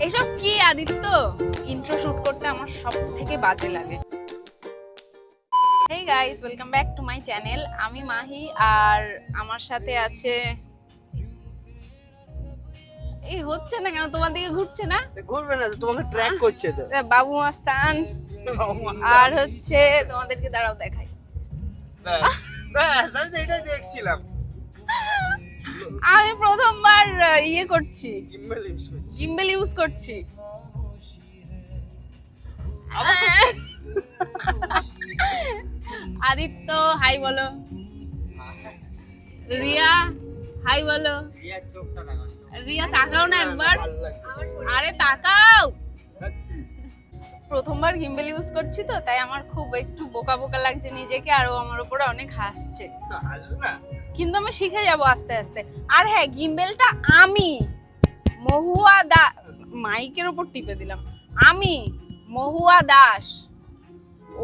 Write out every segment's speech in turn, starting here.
এসব কি Aditya? Intro shoot করতে আমার সব থেকে বাজে লাগে। Hey guys, welcome back to my channel. আমি মাহি আর আমার সাথে আছে এই হচ্ছে না কেন, তোমার দিকে ঘুরছে না? ঘুরবে না, তোমাকে ট্র্যাক করছে তো। বাবু মাস্তান আর হচ্ছে তোমাদেরকে দাঁড়াও দেখাই। ব্যাস, আমি তো এটাই দেখছিলাম। আমি প্রথমবার ইয়ে করছি, গিম্বল ইউজ করছি। গিম্বল ইউজ করছি। আদিত্য হাই বলো, রিয়া হাই বলো। রিয়ার চোখটা দেখো। রিয়া তাকাও না একবার, আরে তাকাও। প্রথমবার গিম্বল ইউজ করছি তো, তাই আমার খুব একটু বোকা বোকা লাগছে নিজেকে, আর ও আমার উপরে অনেক হাসছে। কিন্তু আমি শিখে যাব আস্তে আস্তে। আর হ্যাঁ, গিম্বলটা আমি মহুয়া মাইকের উপর টিপে দিলাম, আমি মহুয়া দাস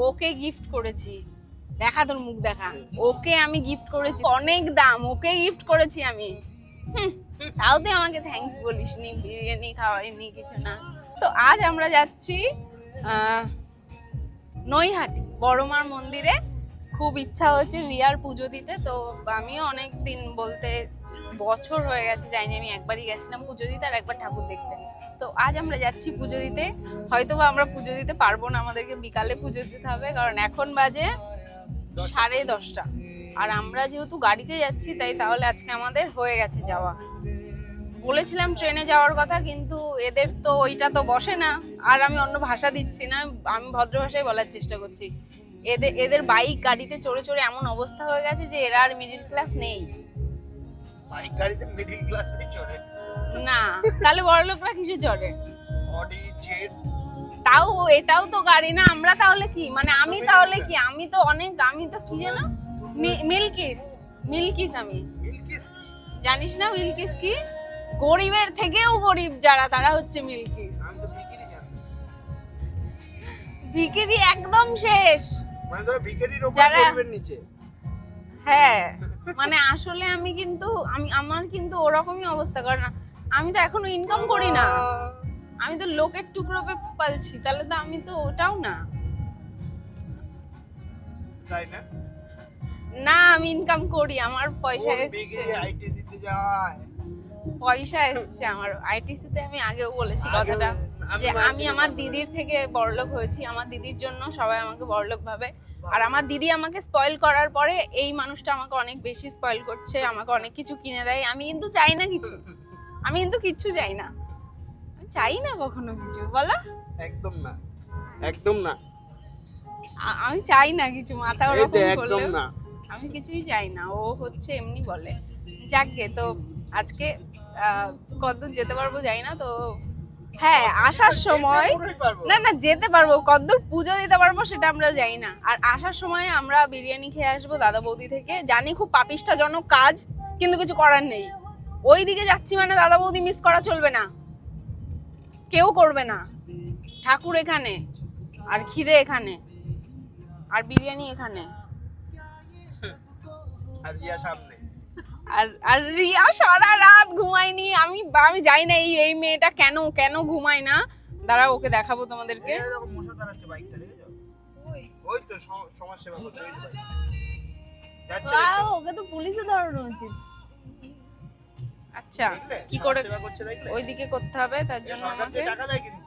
ওকে গিফট করেছি। দেখা তোর মুখ দেখা, ওকে আমি গিফট করেছি, অনেক দাম, ওকে গিফট করেছি আমি। তাও তুই আমাকে থ্যাঙ্কস বলিসনি, বিরিয়ানি খাওয়াইনি, কিছু না। তো আজ আমরা যাচ্ছি নৈহাটি বড়মার মন্দিরে। খুব ইচ্ছা হচ্ছে রিয়ার পুজো দিতে। তো আমিও অনেক দিন বলতে বছর হয়ে গেছে যাইনি, আমি একবারই গেছিলাম পুজো দিতে আর একবার ঠাকুর দেখতে। তো আজ আমরা যাচ্ছি পুজো দিতে। হয়তো বা আমরা পুজো দিতে পারবো না, আমাদেরকে বিকালে পুজো দিতে হবে, কারণ এখন বাজে 10:30। আর আমরা যেহেতু গাড়িতে যাচ্ছি, তাই তাহলে আজকে আমাদের হয়ে গেছে যাওয়া। বলেছিলাম ট্রেনে যাওয়ার কথা, কিন্তু এদের তো ওইটা তো বসে না। আর আমি অন্য ভাষা দিচ্ছি না, আমি ভদ্র ভাষায় বলার চেষ্টা করছি। এদের বাইক গাড়িতে চড়ে চড়ে এমন অবস্থা হয়ে গেছে যে এরা আর মিডল ক্লাস নেই। বাইক গাড়িতে মিডল ক্লাসে চড়ে না, তাহলে বড় লোকরা কিছু চড়ে? Audi Z. তাও এটাও তো গাড়ি না। আমরা তাহলে কি, মানে আমি তাহলে কি? আমি তো কি জানো, মিল্কিস। আমি মিল্কিস কি জানিস না? মিল্কিস কি? গরিবের থেকেও গরিব যারা, তারা হচ্ছে মিল্কিস। আমি তো ভিখারি জানি। ভিখারি একদম শেষ, মানে ধরো ভিখারির উপর যারা- গরিবের নিচে। হ্যাঁ, মানে আসলে আমি কিন্তু আমার কিন্তু ওরকমই অবস্থা, কারণ আমি তো এখনো ইনকাম করি না। আমি তো লোকের টুকরো পে পালছি, তাহলে তো আমি তো ওটাও না। তাই না? না, আমি ইনকাম করি, আমার পয়সা এসছে। ভিখারি আইটিসি তে যায়। পয়সা এসছে আমার আইটিসি তে। আমি আগেও বলেছি কথাটা, যে আমি আমার দিদির থেকে বড়লোক হয়েছি। আমার দিদির জন্য সবাই আমাকে বড়লোক ভাবে। আর আমার দিদি আমাকে স্পয়েল করার পরে এই মানুষটা আমাকে অনেক বেশি স্পয়েল করছে, আমাকে অনেক কিছু কিনে দেয়। আমি কিন্তু চাই না কিছু, আমি কিন্তু কিচ্ছু চাই না। আমি চাই না কখনো কিছু, বলো? একদম না, একদম না। আমি চাই না কিছু, মাথা এই তো ওরকম একদম করলেও না। আমি কিছুই চাই না। ও হচ্ছে এমনি বলে। যাকগে, তো আজকে কতদূর যেতে পারবো জানি না। তো হ্যাঁ, আসার সময় না যেতে পারবো, কতদূর পুজো দিতে পারবো সেটা আমরা জানি না। আর আসার সময় আমরা বিরিয়ানি খেয়ে আসবো দাদা বৌদি থেকে। জানি খুব পাপিষ্ঠাজনক কাজ, কিন্তু কিছু করার নেই। ওই দিকে যাচ্ছি মানে দাদা বৌদি মিস করা চলবে না, কেউ করবে না। ঠাকুর এখানে, আর খিদে এখানে, আর বিরিয়ানি এখানে, আর রিয়া সামনে। আর রিয়া সারা রাত ঘুমায়নি। আমি জানি না এই মেয়েটা কেন ঘুমায় না। দাঁড়াও, ওকে দেখাবো তোমাদেরকে। এই দেখো মশা তাড়াচ্ছে বাইকটা, দেখেছো? ওই তো সমাজ সেবা করছে ওই যে বাইক। যাচ্ছে ওয়াও, ওকে তো পুলিশে ধরানো উচিত। আচ্ছা, দেখলে? কি করে সমাজ সেবা করছে দেখলে? ওইদিকে করতে হবে, তার জন্য সরকার আমাকে। থেকে টাকা দেয় কিন্তু।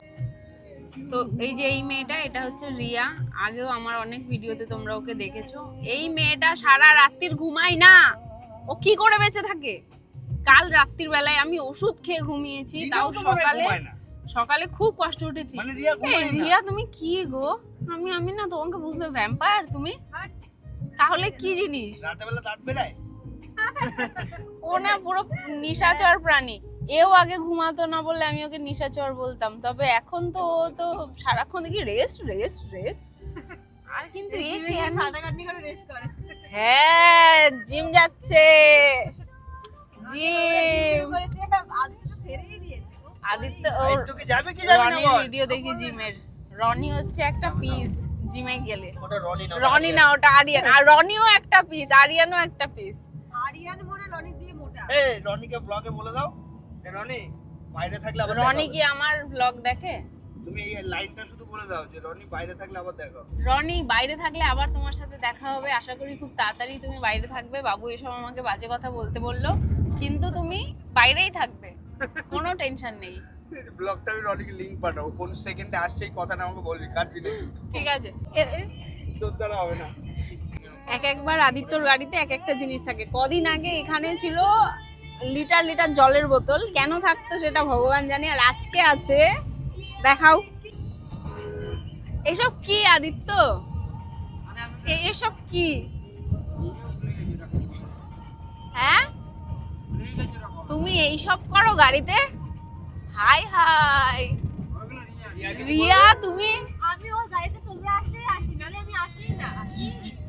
তো এই যে এই মেয়েটা, এটা হচ্ছে রিয়া। আগেও আমার অনেক ভিডিওতে তোমরা ওকে দেখেছো। এই মেয়েটা সারা রাত্রির ঘুমায় না। ও কি করে বেঁচে থাকে? কাল রাত্রির বেলায় আমি ওষুধ খেয়ে ঘুমিয়েছি, তাও রিয়াও তো মনে হয় ঘুমায় না। সকালে খুব কষ্ট উঠেছি। মানে রিয়া ঘুমায় না। রিয়া তুমি কি গো? আমি না তোমাকে বুঝতে, ভ্যাম্পায়ার তুমি? তাহলে কি জিনিস? রাতে বেলা দাঁত বেরায়। ও না পুরো নিশাচর প্রাণী। এও আগে ঘুমাতো না বলে আমি ওকে নিশাচর বলতাম, তবে এখন তো ও তো সারাক্ষণ দেখি রেস্ট। আর কিন্তু এ কেন হাঁটাহাঁটি করে রেস্ট করে? হ্যাঁ, জিম যাচ্ছে, জিম। আদিত্য ওর আদিত্য কি যাবে কি যাবে না রনির বল? ভিডিও দেখি জিমের। রনি হচ্ছে একটা পিস জিমে গেলে। ওটা রনি না। রনি না, ওটা আরিয়ান। আর রনিও একটা পিস, আরিয়ানও একটা পিস। আরিয়ান মনে রনি দিয়ে মোটা। এই রনিকে ব্লগে বলে দাও। এ রনি বাইরে থাকলে আবার রনি দেখা কি আমার ব্লগ দেখে? হবে। তুমি এই লাইনটা শুধু বলে দাও যে রনি বাইরে থাকলে আবার দেখা হবে। রনি বাইরে থাকলে আবার তোমার সাথে দেখা হবে, আশা করি খুব তাড়াতাড়ি তুমি বাইরে থাকবে। বাবু এসব আমাকে বাজে কথা বলতে বললো, কিন্তু তুমি বাইরেই থাকবে, কোনো টেনশন নেই। ব্লগটা আমি রনিকে লিংক পাঠাবো, কোন সেকেন্ডে আসছে এই কথাটা আমাকে বলবি, কাটবি না। ঠিক আছে। তোর দ্বারা হবে না। এক একবার আদিত্যর গাড়িতে এক একটা জিনিস থাকে। কদিন আগে এখানে ছিল লিটার লিটার জলের বোতল, কেন থাকতো সেটা ভগবান জানে। আর আজকে আছে, দেখাও। এসব কি আদিত্য? এসব কি? হ্যাঁ, তুমি এইসব করো গাড়িতে? হাই হাই রিয়া, তুমি আমি ওর গাড়িতে তোমরা আসলেই আসি, নালে আমি আসিই না।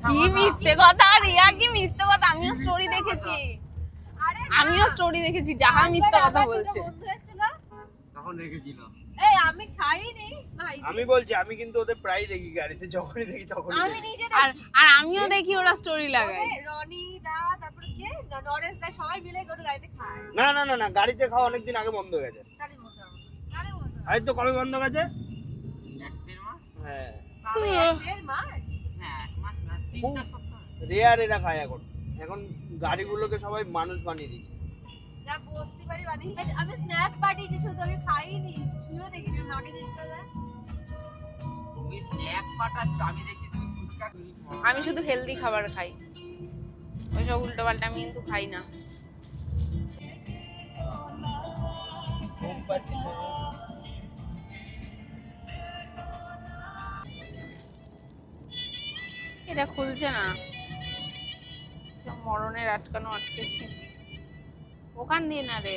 কি মিথ্যে কথা রিয়া, কি মিথ্যে কথা। আমিও স্টোরি দেখেছি, আরে আমিও স্টোরি দেখেছি, ডাহা মিথ্যে কথা বলছে। বন্ধু এসেছিল, তখন রেখেছিল। এই আমি খাইনি ভাই, আমি বলছি আমি কিন্তু ওদের প্রায় দেখি গাড়িতে, যখনই দেখি তখনই আমি দেখি। নিজে আর দেখি। আর আমিও দেখি ওরা স্টোরি লাগায়। ওরে রনি দা, তারপরে কে নরেশ দা, সবাই মিলে ওর গাড়িতে খায়। না না না না, গাড়িতে খাওয়া অনেকদিন আগে বন্ধ হয়ে গেছে। কালি মতো কালি মতো আজ তো কবে বন্ধ গেছে? 1-1.5 মাস। হ্যাঁ, দেড় মাস। রেয়ার এরা খায় এখন। এখন গাড়িগুলোকে সবাই মানুষ বানিয়ে দিচ্ছে। যা বস্তি বাড়ি বানিয়েছে। আমি স্ন্যাপ পাঠিয়েছি, শুধু আমি খাইনি, শুনেও দেখিনি। আমি আগে জিজ্ঞেস করলাম, তুমি স্ন্যাপ পাঠাচ্ছ, আমি দেখছি তুমি ফুচকা আমি শুধু হেলদি খাবার খাই, ওইসব উল্টো পাল্টা আমি কিন্তু খাই না। এটা খুলছে না, সব মরণের আটকানো আটকেছি। ওখান দিয়ে না রে।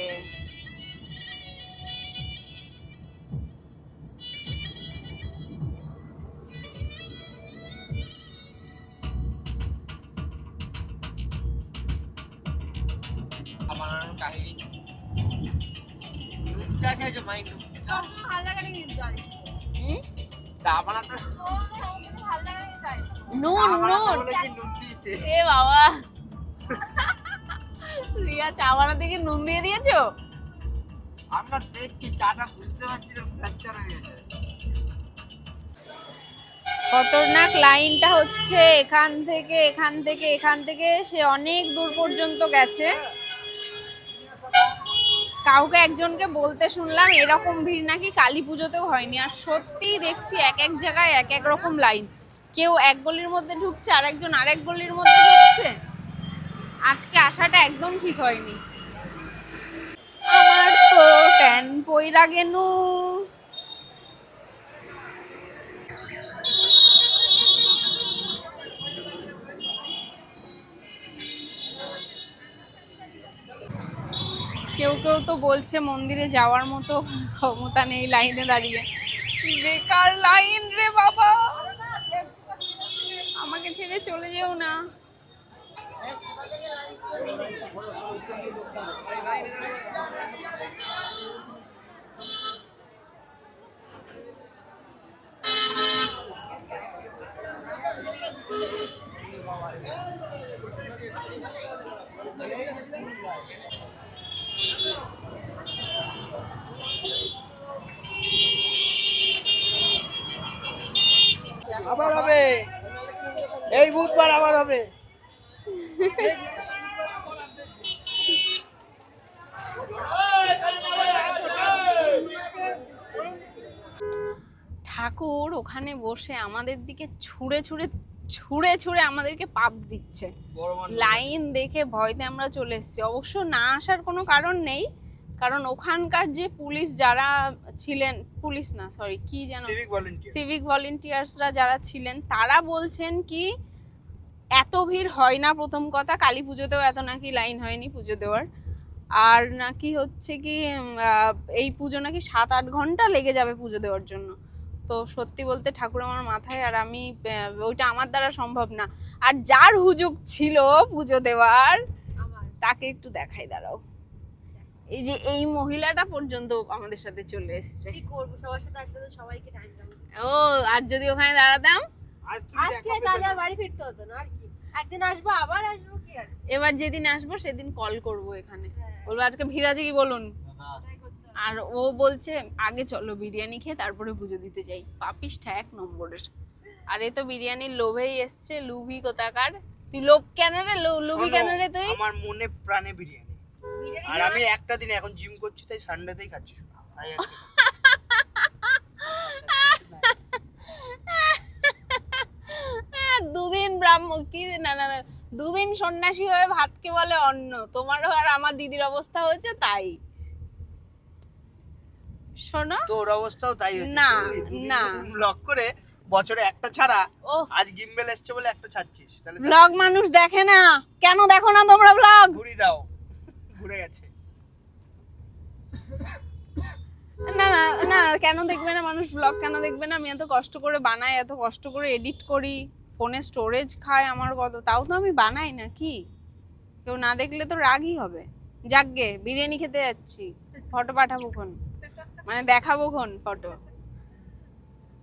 বানানোর কাহিনী। চা খেয়েছো মাই? সবসময় ভালো লাগে না কিন্তু গাড়ি। হুম? চা বানাতে আমাকে ভালো লাগে না গাড়ি। নুন নুন। কি নুন দিয়েছে? এ বাবা, রিয়া চা বানাতে গিয়ে নুন দিয়ে দিয়েছো? আমরা দেখছি চাটা বুঝতে পারছি না, ফ্র্যাকচার হয়ে গেছে। খতরনাক লাইনটা হচ্ছে এখান থেকে সে অনেক দূর পর্যন্ত গেছে। কাউকে একজনকে বলতে শুনলাম এরকম ভিড় নাকি কালী পুজোতেও হয়নি। আর সত্যিই দেখছি এক এক জায়গায় এক এক রকম লাইন, কেউ এক গলির মধ্যে ঢুকছে, আরেকজন আরেক গলির মধ্যে ঢুকছে। আজকে আসাটা একদম ঠিক হয়নি। আমার তো ট্যান পইরা গেনু। কেউ কেউ তো বলছে মন্দিরে যাওয়ার মতো ক্ষমতা নেই লাইনে দাঁড়িয়ে। বেকার লাইন রে বাবা, আমাকে ছেড়ে চলে যেও না। আবার হবে, এই বুধবার আবার হবে। ঠাকুর ওখানে বসে আমাদের দিকে ছুঁড়ে ছুঁড়ে ছুঁড়ে ছুঁড়ে আমাদেরকে পাপ দিচ্ছে। লাইন দেখে ভয়তে আমরা চলে এসেছি। অবশ্য না আসার কোনো কারণ নেই, কারণ ওখানকার যে পুলিশ যারা ছিলেন, পুলিশ না সরি কি যেন, সিভিক ভলেন্টিয়ার্সরা যারা ছিলেন, তারা বলছেন কি এত ভিড় হয় না। প্রথম কথা, কালী পুজোতেও এত নাকি লাইন হয়নি পুজো দেওয়ার। আর নাকি হচ্ছে কি এই পুজো নাকি 7-8 ঘন্টা লেগে যাবে পুজো দেওয়ার জন্য। তো সত্যি বলতে ঠাকুর আমার মাথায়, আর আমি ওইটা আমার দ্বারা সম্ভব না। আর যার হুজুগ ছিল পুজো দেওয়ার, তাকে একটু দেখাই, দাঁড়াও। এই যে এই মহিলাটা পর্যন্ত আমাদের সাথে চলে এসছে। কি করবো, সবার সাথে আসলে তো সবাইকে টাইম দেবো। ও, আর যদি ওখানে দাঁড়াতাম, আজকে তাহলে আর বাড়ি ফিরতে হতো না। আর কি, একদিন আসবো, আবার আসবো, কি আছে। এবার যেদিন আসবো সেদিন কল করব এখানে, বলবো আজকে ভিড় আছে কি বলুন। তাই করতে হবে। আর ও বলছে আগে চলো বিরিয়ানি খেয়ে তারপরে পুজো দিতে যাই। পাপিষ্ঠা 1 নম্বরের। আর এ তো বিরিয়ানির লোভেই এসছে, লুভি কোথাকার। তুই লোভ কেন রে, লুভি কেন রে তুই? আমার মনে প্রাণে বিরিয়ানি। আর আমি একটা দিন এখন জিম করছি তাই সানডেতেই খাচ্ছি শুধু। তাই আজকে দুদিন দুদিন সন্ন্যাসী হয়ে ভাতকে বলে অন্ন। তোমারও আর আমার দিদির অবস্থা হয়েছে তাই। শোনো, তোর অবস্থাও তাই হচ্ছে। না, না। ব্লগ করে বছরে একটা ছাড়া, ওহ। আজ গিম্বেল এসছে বলে একটা ছাড়ছিস, তাহলে ব্লগ মানুষ দেখে না কেন? দেখো না তোমরা ব্লগ? ঘুরি দাও, ঘুরে গেছে। না না না, কেন দেখবে না মানুষ ব্লগ? কেন দেখবে না? আমি এত কষ্ট করে বানাই, এত কষ্ট করে এডিট করি, ফোনে স্টোরেজ খায় আমার কত, তাও তো আমি বানাই না কি? কেউ না দেখলে তো রাগই হবে। যাকগে, বিরিয়ানি খেতে যাচ্ছি, ফটো পাঠাবো খন, মানে দেখাবো খন ফটো।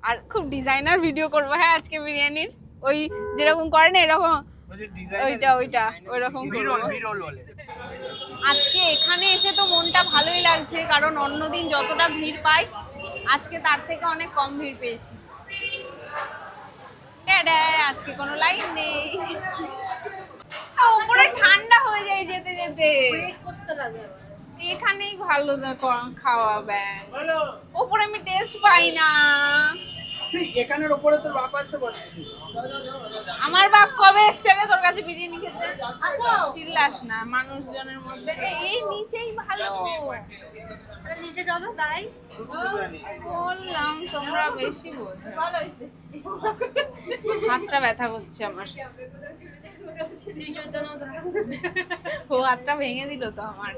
আর খুব ডিজাইনার ভিডিও করবো হ্যাঁ আজকে বিরিয়ানির, ওই যেরকম করে না এরকম, ওইটা ওইরকম করবো। বিরল বলে। আজকে এখানে এসে তো মনটা ভালোই লাগছে, কারণ অন্যদিন যতটা ভিড় পাই আজকে তার থেকে অনেক কম ভিড় পেয়েছি। আজকে কোনো লাইন নেই, ওপরে ঠান্ডা হয়ে যায় যেতে যেতে। এখানেই ভালো খাওয়া ব্যাং, ওপরে আমি টেস্ট পাই না। তুই এখানের উপরে তোর বাপ আসতে বসছিস। আমার বাপ কবে এসছে রে তোর কাছে বিরিয়ানি খেতে? চিল্লাস না মানুষজনের মধ্যে। এই নিচেই ভালো, নিচে চলো দাঁড়াই। বললাম তোমরা বেশি বোঝো। হাতটা ব্যথা করছে আমার। ও হাতটা ভেঙে দিল তো আমার।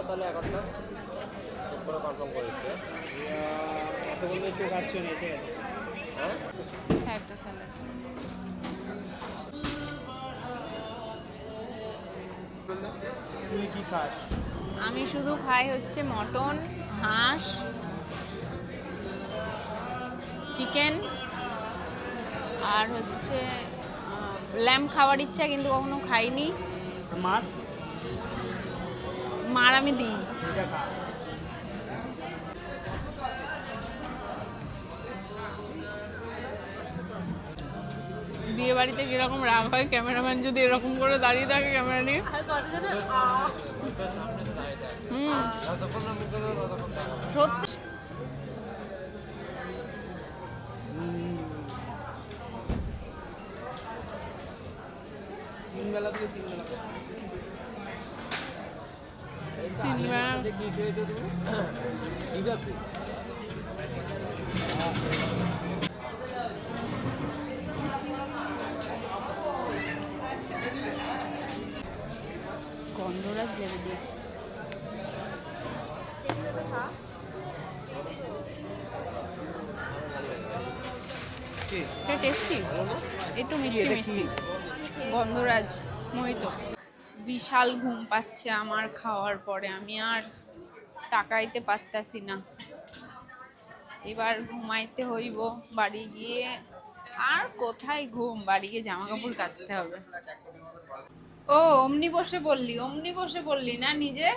তাহলে এখনটা পুরো কনফার্ম করেছে। এতগুলো চোখ আসছে না, এসে গেছে। হ্যাঁ একটা স্যালাড। তুই কি খাস? আমি শুধু খাই হচ্ছে মটন, হাঁস, চিকেন, আর হচ্ছে ল্যাম্ব খাওয়ার ইচ্ছা কিন্তু কখনো খাইনি। মার মার আমি দিই। এটা খা। বিয়ে বাড়িতে কিরকম রাগ হয় ক্যামেরাম্যান যদি এরকম করে দাঁড়িয়ে থাকে ক্যামেরা নিয়ে। সত্যি তিন বেলা থেকে তিন বেলা। কি খেয়েছো তুমি? ঠিক আছে। গন্ধরাজ লেবে দিয়েছে। এটা টেস্টি, একটু মিষ্টি মিষ্টি। গন্ধরাজ মোহিত। বিশাল ঘুম পাচ্ছে আমার খাওয়ার পরে, আমি আর তাকাইতে পারতাছি না। এবার ঘুমাইতে হইব বাড়ি গিয়ে। আর কোথায় ঘুম, বাড়ি গিয়ে জামা কাপড় কাচতে হবে। ও অমনি বসে পড়লি না নিজে?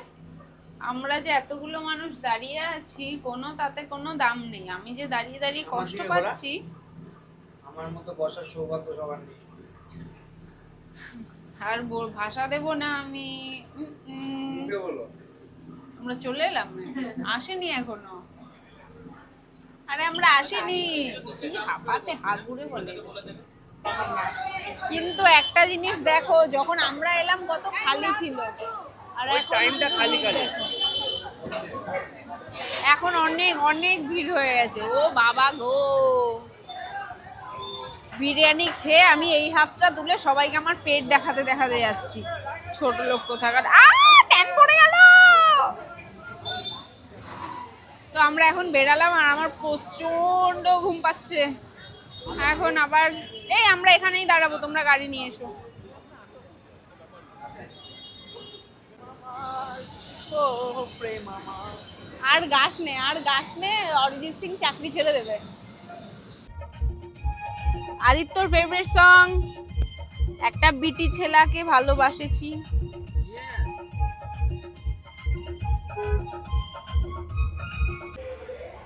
আমরা যে এতগুলো মানুষ দাঁড়িয়ে আছি, কোনো তাতে কোনো দাম নেই। আমি যে দাঁড়িয়ে দাঁড়িয়ে কষ্ট পাচ্ছি। আমার মতো বসার সৌভাগ্য সবার নেই। আর ভাষা দেব না আমি। আমরা চলে এলাম, আসেনি এখনো। আরে আমরা আসিনি, কি হাঁপাতে হাগুড়ে বলে। কিন্তু একটা জিনিস দেখো, যখন আমরা এলাম কত খালি ছিল, আর এখন টাইমটা খালি খালি। এখন অনেক অনেক ভিড় হয়ে গেছে। ও বাবা গো, বিরিয়ানি খেয়ে আমি এই হাতটা তুলে সবাইকে আমার পেট দেখাতে দেখাতে যাচ্ছি। ছোট লোক কোথাকার। ট্যান পড়ে গেল। তো আমরা এখন বেরালাম আর আমার প্রচন্ড ঘুম পাচ্ছে। এখন আবার এই আমরা এখানেই দাঁড়াবো, তোমরা গাড়ি নিয়ে এসো। আর গাছ নে, আর গাছ নে, অরিজিৎ সিং চাকরি ছেড়ে দেবে। আদিত্যর ফেভারিট সং একটা বিটি ছেলাকে ভালোবাসেছি।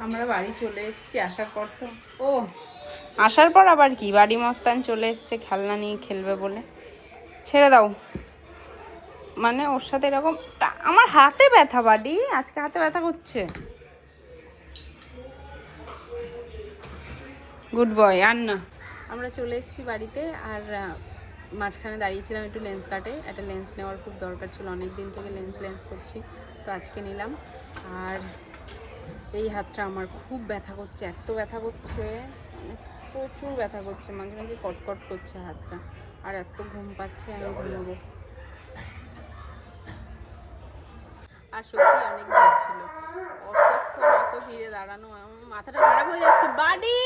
আমরা বাড়ি চলে এসেছি আসার পর। তো ও আসার পর আবার কি, বাড়ি মস্তান চলে এসছে খেলনা নিয়ে খেলবে বলে। ছেড়ে দাও, মানে ওর সাথে এরকম আমার হাতে ব্যথা বাড়ি, আজকে হাতে ব্যথা করছে। গুড বয়, আর না। আমরা চলে এসেছি বাড়িতে, আর মাঝখানে দাঁড়িয়েছিলাম একটু লেন্স কাটে। একটা লেন্স নেওয়ার খুব দরকার ছিল, অনেক দিন থেকে লেন্স করছি, তো আজকে নিলাম। আর এই হাতটা আমার খুব ব্যথা করছে, এত ব্যথা করছে, মানে প্রচুর ব্যথা করছে, মাঝে মাঝে কটকট করছে হাতটা। আর এত ঘুম পাচ্ছে, আমি ঘুমাবো। আর সত্যি অনেক ভিড় ছিল, অতক্ষণ অত ভিড়ে দাঁড়ানো, আমার মাথাটা খারাপ হয়ে যাচ্ছে বাড়ি।